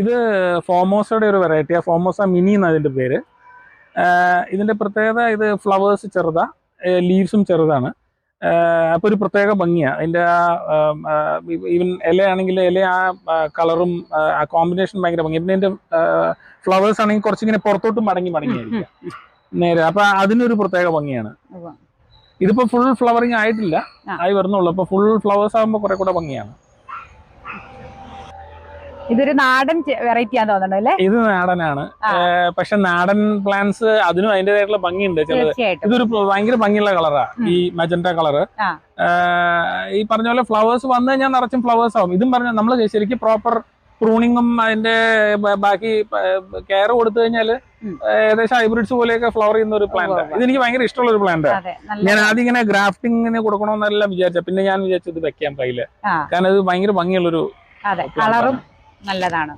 ഇത് ഫോമോസയുടെ ഒരു വെറൈറ്റിയാ. ഫോമോസ മിനി എന്നാണ് ഇതിന്റെ പേര്. ഇതിന്റെ പ്രത്യേകത ഇത് ഫ്ലവേഴ്സ് ചെറുതാ, ലീവ്സും ചെറുതാണ്. അപ്പോൾ ഒരു പ്രത്യേക ഭംഗിയാണ് അതിന്റെ. ഈവൻ ഇലയാണെങ്കിൽ ഇല ആ കളറും ആ കോമ്പിനേഷൻ ഭയങ്കര ഭംഗി. പിന്നെ ഇതിന്റെ ഫ്ലവേഴ്സ് ആണെങ്കിൽ കുറച്ചിങ്ങനെ പുറത്തോട്ട് മടങ്ങിയായിരിക്കും നേരെ. അപ്പൊ അതിനൊരു പ്രത്യേക ഭംഗിയാണ്. ഇതിപ്പോ ഫുൾ ഫ്ലവറിങ് ആയിട്ടില്ല, ആയി വരുന്നുള്ളൂ. അപ്പൊ ഫുൾ ഫ്ലവേഴ്സ് ആകുമ്പോൾ കുറെ കൂടെ ഭംഗിയാണ്. ഇതൊരു നാടൻ വെറൈറ്റി ആണെന്ന് തോന്നുന്നു അല്ലേ? ഇത് നാടനാണ്. പക്ഷെ നാടൻ പ്ലാന്റ്സ് അതിനും അതിന്റേതായിട്ടുള്ള ഭംഗിയുണ്ട് ചിലത്. ഇതൊരു ഭയങ്കര ഭംഗിയുള്ള കളറാ ഈ മജന്റ കളറ്. ഈ പറഞ്ഞ പോലെ ഫ്ലവേഴ്സ് വന്നു കഴിഞ്ഞാൽ നിറച്ചും ഫ്ലവേഴ്സ് ആവും. ഇതും പറഞ്ഞ നമ്മള് ശരിക്കും പ്രോപ്പർ പ്രൂണിങ്ങും അതിന്റെ ബാക്കി കെയർ കൊടുത്തു കഴിഞ്ഞാല് ഏകദേശം ഹൈബ്രിഡ്സ് പോലെയൊക്കെ ഫ്ലവർ ചെയ്യുന്ന ഒരു പ്ലാന്റ്. ഇതെനിക്ക് ഭയങ്കര ഇഷ്ടമുള്ള ഒരു പ്ലാന്റ്. ഞാൻ ആദ്യം ഇങ്ങനെ ഗ്രാഫ്റ്റിങ്ങിന് കൊടുക്കണമെന്നെല്ലാം വിചാരിച്ച, പിന്നെ ഞാൻ വിചാരിച്ചത് വെക്കാൻ കയ്യില്. കാരണം ഇത് ഭയങ്കര ഭംഗിയുള്ളൊരു കളറും നല്ലതാണ്.